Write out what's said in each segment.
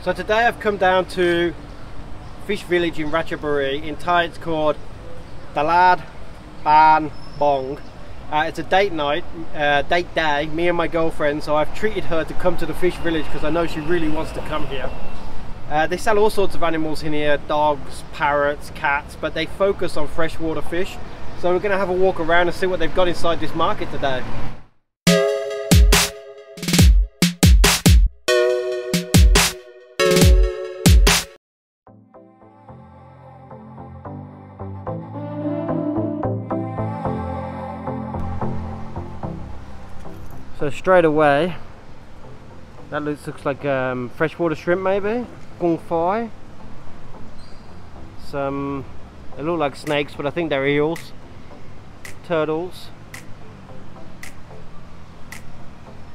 So today I've come down to fish village in Ratchaburi. In Thai it's called Talad Ban Bong. It's a date night, date day, me and my girlfriend, so I've treated her to come to the fish village because I know she really wants to come here. They sell all sorts of animals in here, dogs, parrots, cats, but they focus on freshwater fish. So we're going to have a walk around and see what they've got inside this market today. So straight away, that looks like freshwater shrimp maybe, gung fai. Some, they look like snakes, but I think they're eels. Turtles.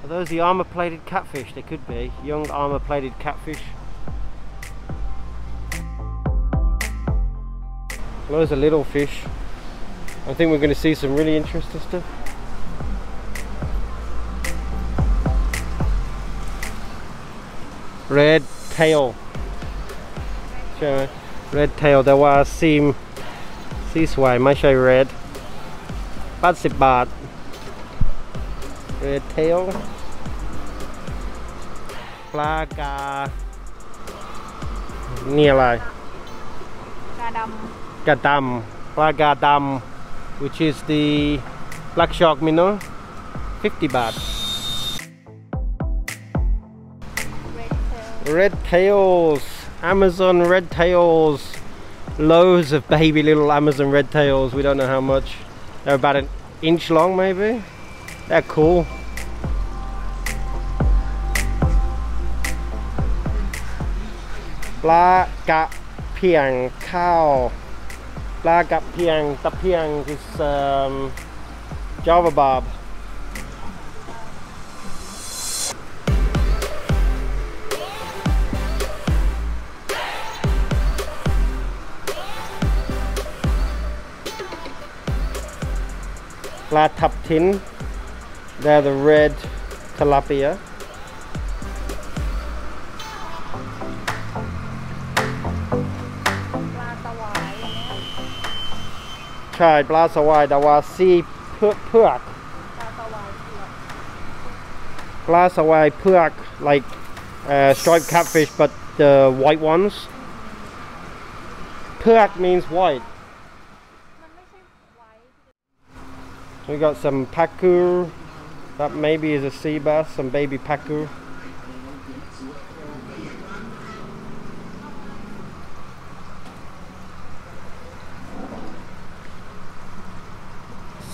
Are those the armor-plated catfish? They could be young armor-plated catfish. Those are little fish. I think we're going to see some really interesting stuff. Red tail. Sure. Red tail แต่ว่าสีสวยไม่ใช่ red 80 บาท Red tail ปลากานี่อะไรกาดำปลากาดำ which is the black shark minnow 50 บาทRed tails, Amazon red tails, loads of baby little Amazon red tails. We don't know how much. They're about an inch long maybe. They're cool. Pla Gap Piang Cow. Pla Gap Piang. The Piang is Java Barb. Pla Tap Tin, they're the red tilapia. Chai Pla Sawai, Dawa Si Puak. Pla Sawai Puak, like striped catfish, but the white ones. Puak means white. We got some paku, that maybe is a sea bass, some baby paku.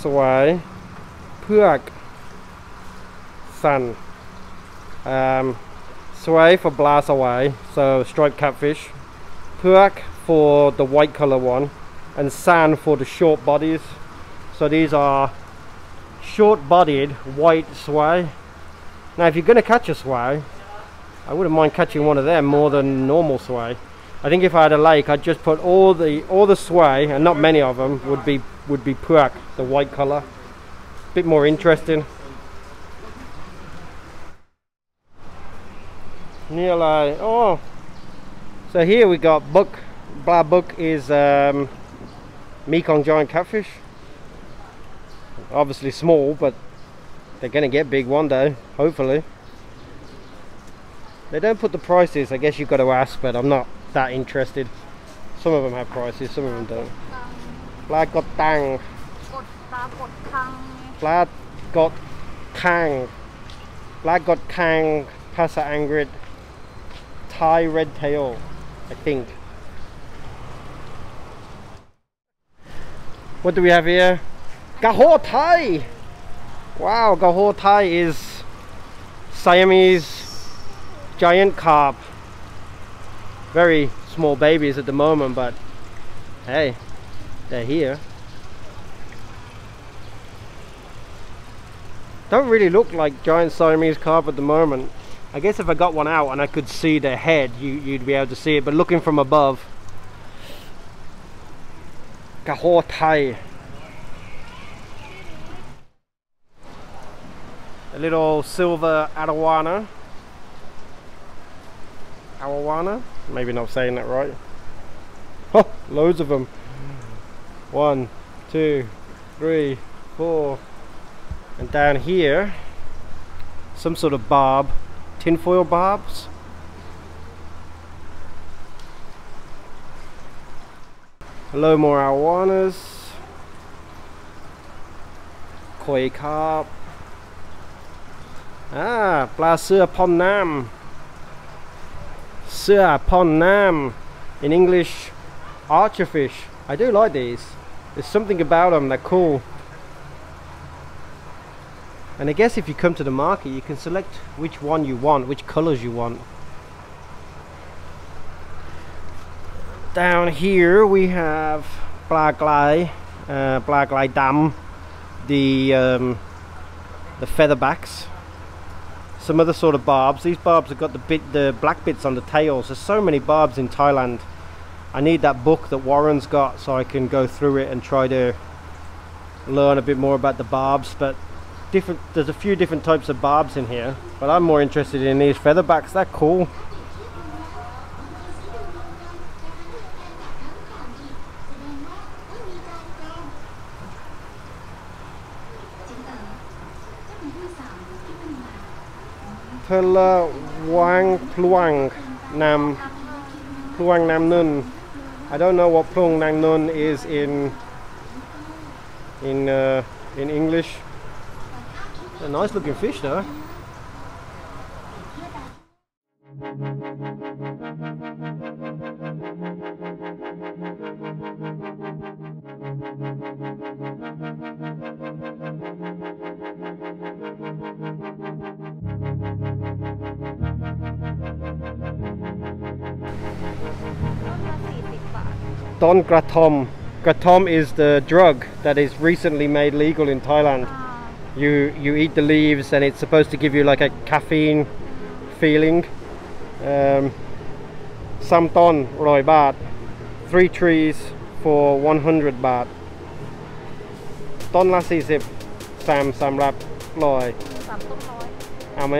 Swai, Puak, San. Swai for bla sawai, so striped catfish. Puak for the white color one, and San for the short bodies. So these are short-bodied white swai. Now if you're going to catch a swai, I wouldn't mind catching one of them more than normal swai. I think if I had a lake, I'd just put all the swai, and not many of them would be puak, the white color. A bit more interesting. Nearly. Oh, so here we got book. Blah book is Mekong giant catfish. Obviously small, but they're gonna get big one day, hopefully. They don't put the prices. I guess you've got to ask, but I'm not that interested. Some of them have prices, some of them don't. Pla got tang. Pla got kang. Pla got kang. Pasa angrid. Thai red tail, I think. What do we have here? Gaho Thai! Wow, Gaho Thai is Siamese giant carp. Very small babies at the moment, but hey, they're here. Don't really look like giant Siamese carp at the moment. I guess if I got one out and I could see their head, you'd be able to see it, but looking from above. Gaho Thai. A little silver arowana. arowana. Maybe not saying that right. Oh, loads of them. 1, 2, 3, 4. And down here, some sort of barb, tinfoil barbs. Hello, more arowanas. Koi carp. Ah, pla sữa pon nam. Sữa pon nam. In English, archer fish. I do like these. There's something about them, they're cool. And I guess if you come to the market, you can select which one you want, which colors you want. Down here we have pla glai dam, the featherbacks. Some other sort of barbs. These barbs have got the black bits on the tails. There's so many barbs in Thailand. I need that book that Warren's got so I can go through it and try to learn a bit more about the barbs. But there's a few different types of barbs in here, but I'm more interested in these featherbacks. They're cool. Pluang Nam Nun. I don't know what Pluang Nam Nun is in English. A nice looking fish though. Don Gratom. Gratom is the drug that is recently made legal in Thailand. You eat the leaves and it's supposed to give you like a caffeine feeling. Sam ton 100 baht. 3 trees for 100 baht. Ton la 40 3 รับ 100 เอาไหม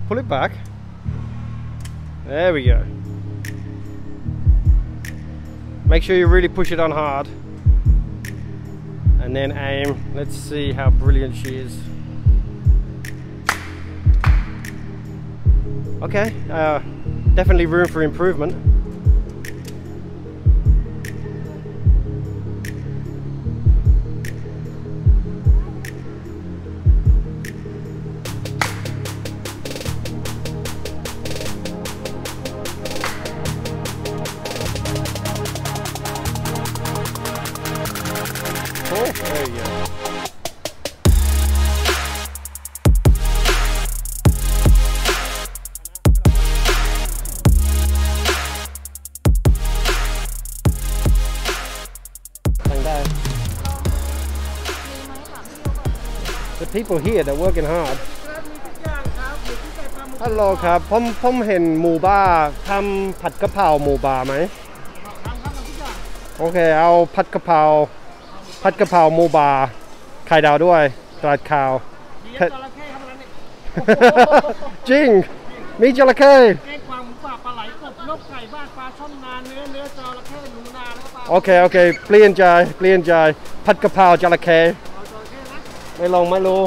Pull it back. There we go. Make sure you really push it on hard. And then aim. Let's see how brilliant she is. Okay, definitely room for improvement. There you go. The people here, they're working hard. Hello ครับผมเห็นหมูบาทำผัดกะเพราหมูบาไหมโอเคเอาผัดกะเพราหมูบาไข่ดาวด้วยตราดขาวจริงมีจระเข้ปลาไหลกบนกไก่บ้านปลาช่อนนาเนื้อจระเข้หนูนาแล้วก็ปลาโอเคเปลี่ยนใจผัดกะเพราจระเข้ไม่ลงไม่รู้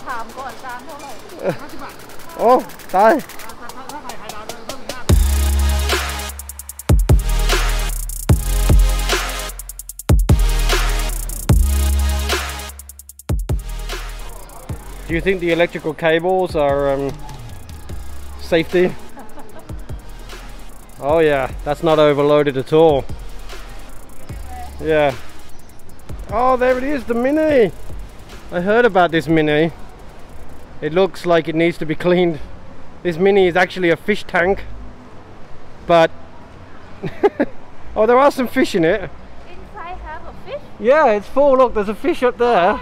ถามก่อนจานเท่าไหร่50 บาทโอ้ตายDo you think the electrical cables are safety? Oh yeah, that's not overloaded at all. Yeah. Oh, there it is, the Mini. I heard about this Mini. It looks like it needs to be cleaned. This mini is actually a fish tank, but oh, there are some fish in it. Inside have a fish? Yeah, it's full. Look, there's a fish up there.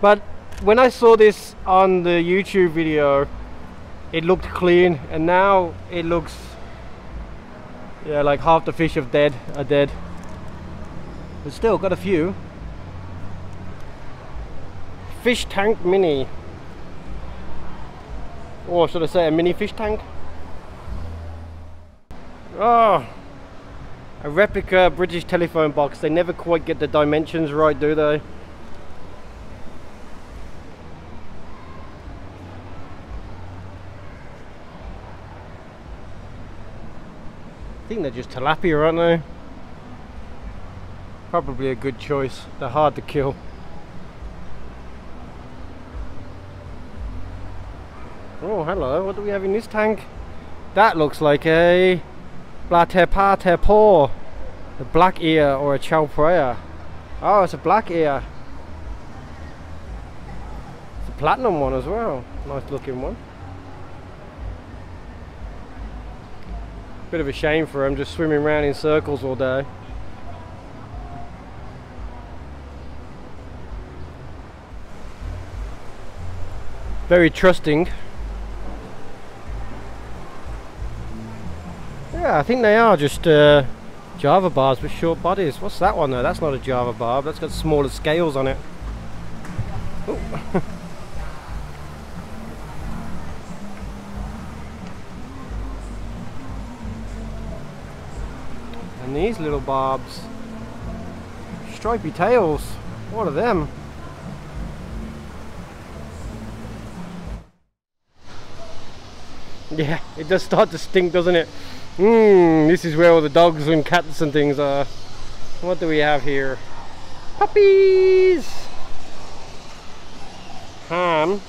But when I saw this on the YouTube video, it looked clean, and now it looks, yeah, like half the fish are dead. But still got a few. Fish tank mini. Or should I say a mini fish tank? Oh, a replica British telephone box. They never quite get the dimensions right, do they? I think they're just tilapia, aren't they? Probably a good choice. They're hard to kill. Oh, hello. What do we have in this tank? That looks like a Blatepa tepo, a black ear or a chow prayer. Oh, it's a black ear. It's a platinum one as well. Nice looking one. Bit of a shame for him, just swimming around in circles all day. Very trusting. Yeah, I think they are just Java barbs with short bodies. What's that one though? That's not a Java barb. That's got smaller scales on it. Oh. And these little barbs, stripy tails. What are them? Yeah, it does start to stink, doesn't it? This is where all the dogs and cats and things are. What do we have here? Puppies! Ham.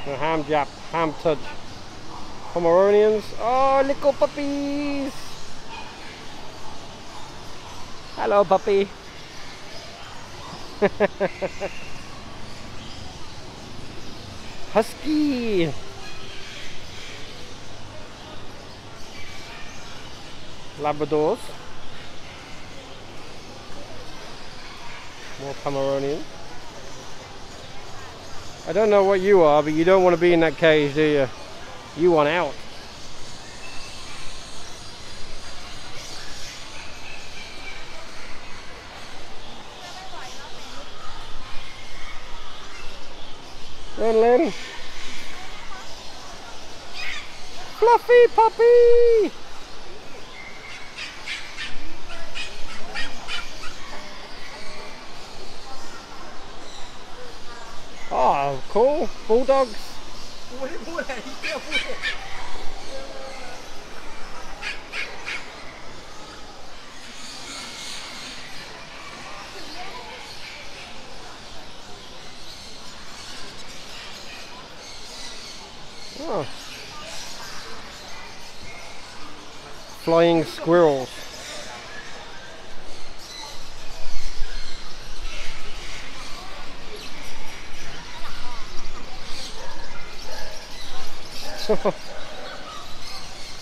No, ham jap, ham touch. Pomeranians. Oh, little puppies! Hello, puppy. Husky. Labradors. More Pomeranians. I don't know what you are, but you don't want to be in that cage, do you? You want out. Lynn. Fluffy puppy! Oh, cool. Bulldogs. Oh. Flying squirrels.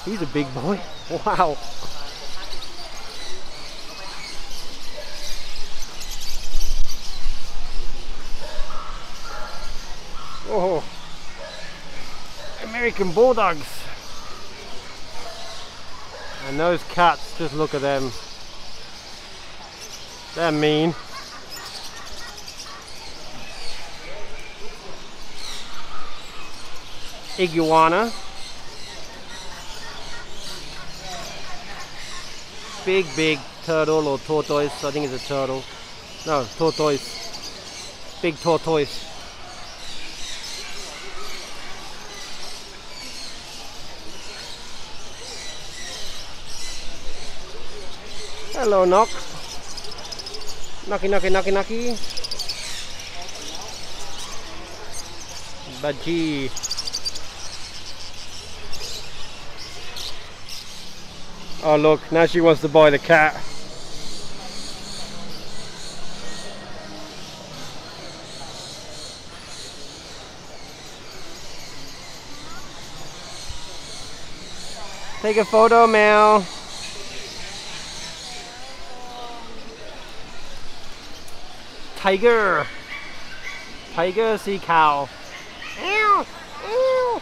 He's a big boy. Wow. Oh. American bulldogs. And those cats, just look at them. They're mean. Iguana. Big turtle or tortoise. I think it's a turtle. No, tortoise. Big tortoise. Hello, knock. Knocky, knocky, knocky, knocky. Baji. Oh look, now she wants to buy the cat. Take a photo, Mel. Tiger. Tiger, sea cow. Ew. Ew.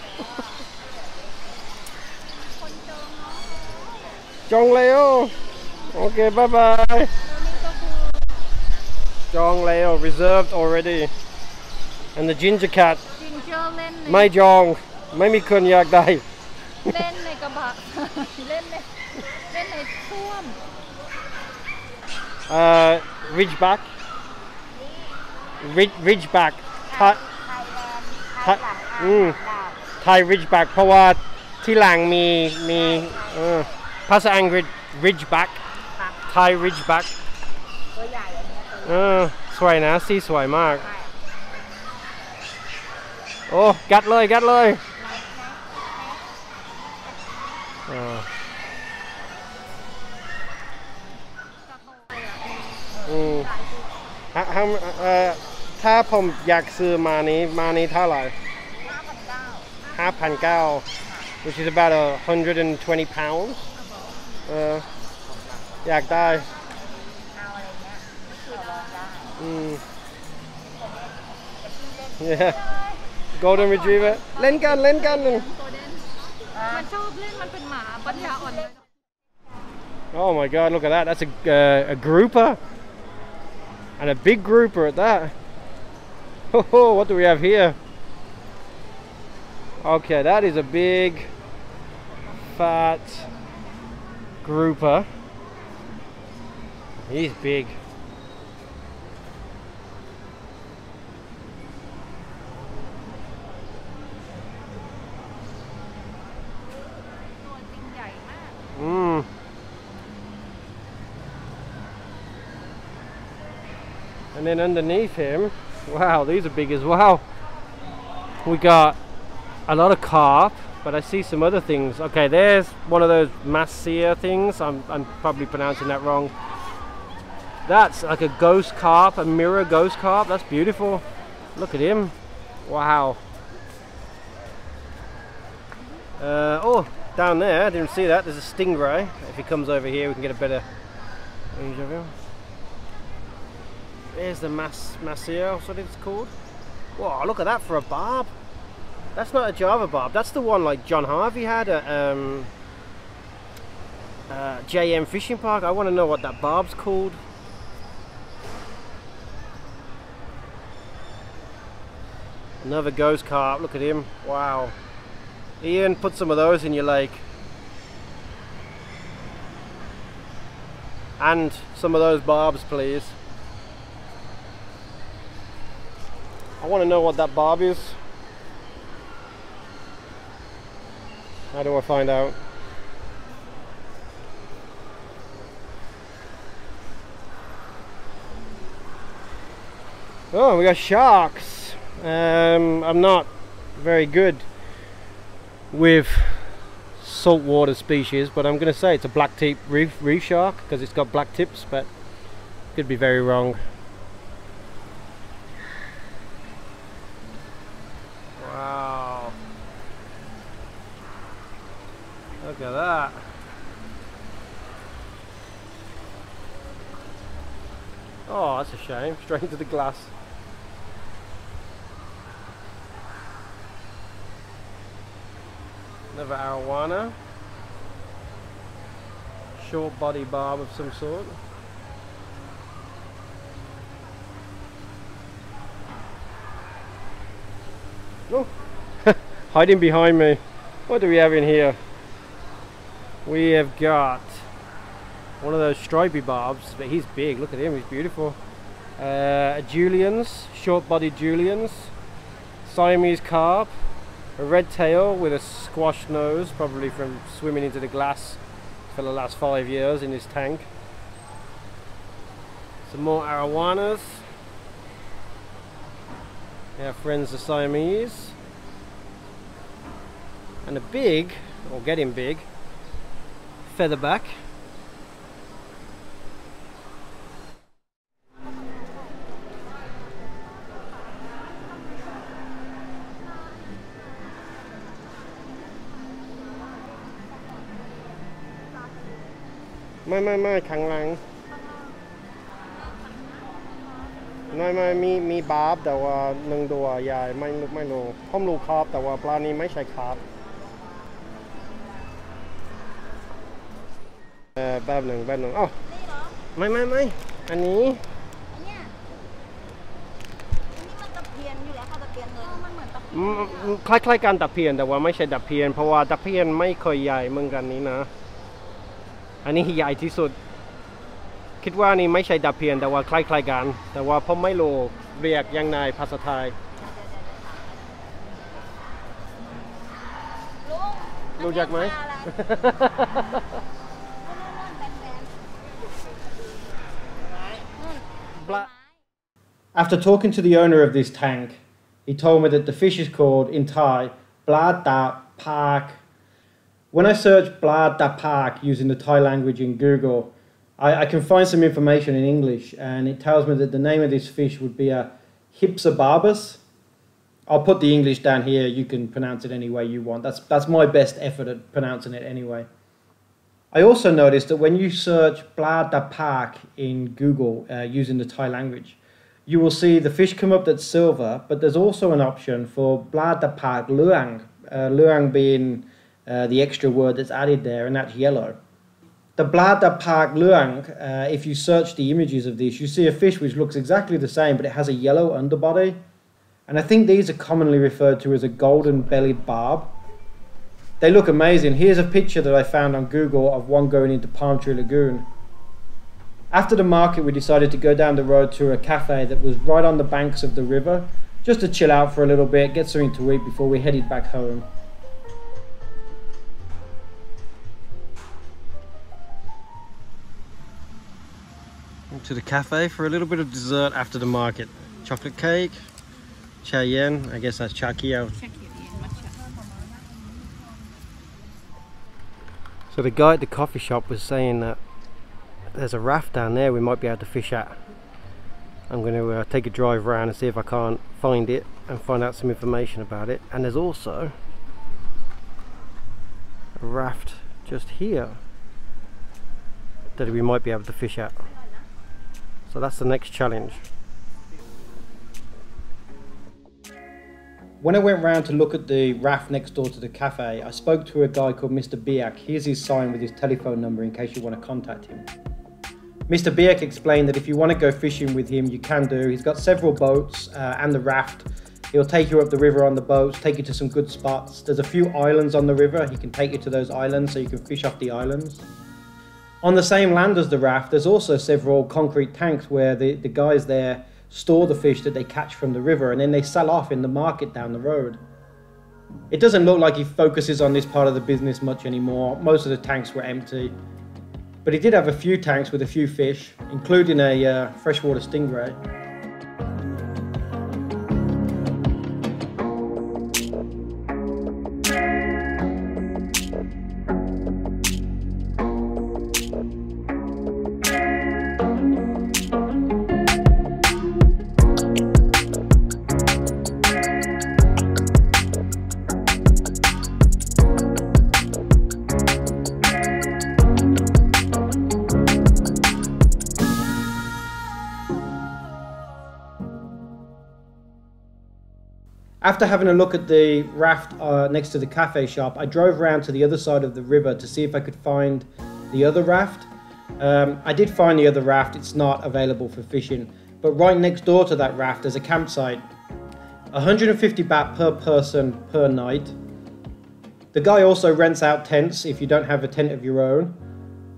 คนจองเนาะ Chong Leo. Okay, bye bye. ตัวนี้ก็คือ Chong Leo, reserved already. And the ginger cat. จิงเจอร์เล่นใน ไม่จองไม่มีคนอยากได้ เล่นในกระบะ เล่นในท่วม Ridgeback Ridgeback ไทย Ridgeback เพราะว่าที่หลังมีภาษาอังกฤษ Ridgeback ไทย Ridgeback ตัวใหญ่อันนี้ตัวใหญ่ สวยนะสีสวยมากโอ้กัดเลยถ้าผมอยากซื้อมานี้เท่าไหร่ 5,900 which is about 120 pounds อยากได้ เอาอะไรเงี้ยคือลองได้ yeah golden retriever เล่นกัน โกลเด้นมันชอบเล่นมันเป็นหมาปัญญาอ่อนเลย oh my god look at that that's a grouper and a big grouper at that oh what do we have here okay that is a big fat grouper he's big And then underneath him, wow, these are big as well. We got a lot of carp, but I see some other things. Okay, there's one of those masseer things. I'm probably pronouncing that wrong. That's like a ghost carp, a mirror ghost carp. That's beautiful. Look at him. Wow. Oh, down there, I didn't see that. There's a stingray. If he comes over here, we can get a better range of him. There's the masseer, that's what it's called. Whoa, look at that for a barb. That's not a Java barb. That's the one like John Harvey had at JM Fishing Park. I want to know what that barb's called. Another ghost carp. Look at him. Wow. Ian, put some of those in your lake. And some of those barbs, please. I want to know what that barb is. How do I find out? Oh, we got sharks. I'm not very good with saltwater species, but I'm going to say it's a black tip reef shark because it's got black tips, but could be very wrong. Wow, look at that. Oh, that's a shame, straight into the glass. Another arowana, short body barb of some sort. Oh, hiding behind me. What do we have in here? We have got one of those stripy barbs, but he's big. Look at him, he's beautiful. Julians, short-bodied Julians, Siamese carp, a red tail with a squashed nose, probably from swimming into the glass for the last 5 years in his tank. Some more arowanas. Our friends the Siamese. And a big, or getting big, featherback. ไม่ข้างหลังมีบาร์บแต่ว่า1 ตัวใหญ่ไม่รู้ผมรู้ครับแต่ว่าปลานี้ไม่ใช่ครับแบบหนึ่งอ้าวไม่อันนี้ เนี่ยอันนี้มันตะเพียนอยู่แล้วค่ะตะเพียนเงินมันเหมือนตะเพียนคล้ายๆกันตะเพียนแต่ว่าไม่ใช่ตะเพียนเพราะว่าตะเพียนไม่เคยใหญ่เหมือนกันนี้นะอันนี้ใหญ่ที่สุดคิดว่านี่ไม่ใช่ตะเพียนแต่ว่าคล้ายๆกันแต่ว่าผมไม่รู้เรียกยังไงภาษาไทยรู้จักไหม After talking to the owner of this tank, he told me that the fish is called in Thai Blad Da Park. When I search Blad Da Park using the Thai language in Google, I can find some information in English, and it tells me that the name of this fish would be a Hypsobarbus. I'll put the English down here. You can pronounce it any way you want. That's my best effort at pronouncing it anyway. I also noticed that when you search Blad Da Park in Google using the Thai language, you will see the fish come up that's silver, but there's also an option for Blad Da Park Luang, Luang being the extra word that's added there, and that's yellow. The Blad Da Park Luang, if you search the images of this, you see a fish which looks exactly the same, but it has a yellow underbody. And I think these are commonly referred to as a golden-bellied barb. They look amazing. Here's a picture that I found on Google of one going into Palm Tree Lagoon. After the market, we decided to go down the road to a cafe that was right on the banks of the river, just to chill out for a little bit, get something to eat before we headed back home. To the cafe for a little bit of dessert after the market. Chocolate cake, cha yen, I guess that's cha kiao. So the guy at the coffee shop was saying that there's a raft down there we might be able to fish at. I'm going to take a drive around and see if I can't find it and find out some information about it. And there's also a raft just here that we might be able to fish at. So that's the next challenge. When I went round to look at the raft next door to the cafe, I spoke to a guy called Mr. Biak. Here's his sign with his telephone number in case you want to contact him. Mr. Biak explained that if you want to go fishing with him, you can do. He's got several boats and the raft. He'll take you up the river on the boats, take you to some good spots. There's a few islands on the river. He can take you to those islands so you can fish off the islands. On the same land as the raft, there's also several concrete tanks where the guys there store the fish that they catch from the river, and then they sell off in the market down the road. It doesn't look like he focuses on this part of the business much anymore. Most of the tanks were empty. But he did have a few tanks with a few fish, including a freshwater stingray. After having a look at the raft next to the cafe shop, I drove around to the other side of the river to see if I could find the other raft. I did find the other raft. It's not available for fishing, but right next door to that raft there's a campsite. 150 baht per person per night. The guy also rents out tents if you don't have a tent of your own.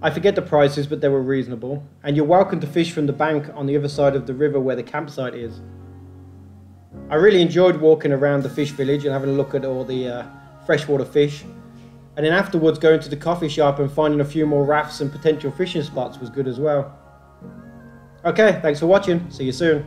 I forget the prices, but they were reasonable. And you're welcome to fish from the bank on the other side of the river where the campsite is. I really enjoyed walking around the fish village and having a look at all the freshwater fish. And then afterwards going to the coffee shop and finding a few more rafts and potential fishing spots was good as well. Okay, thanks for watching. See you soon.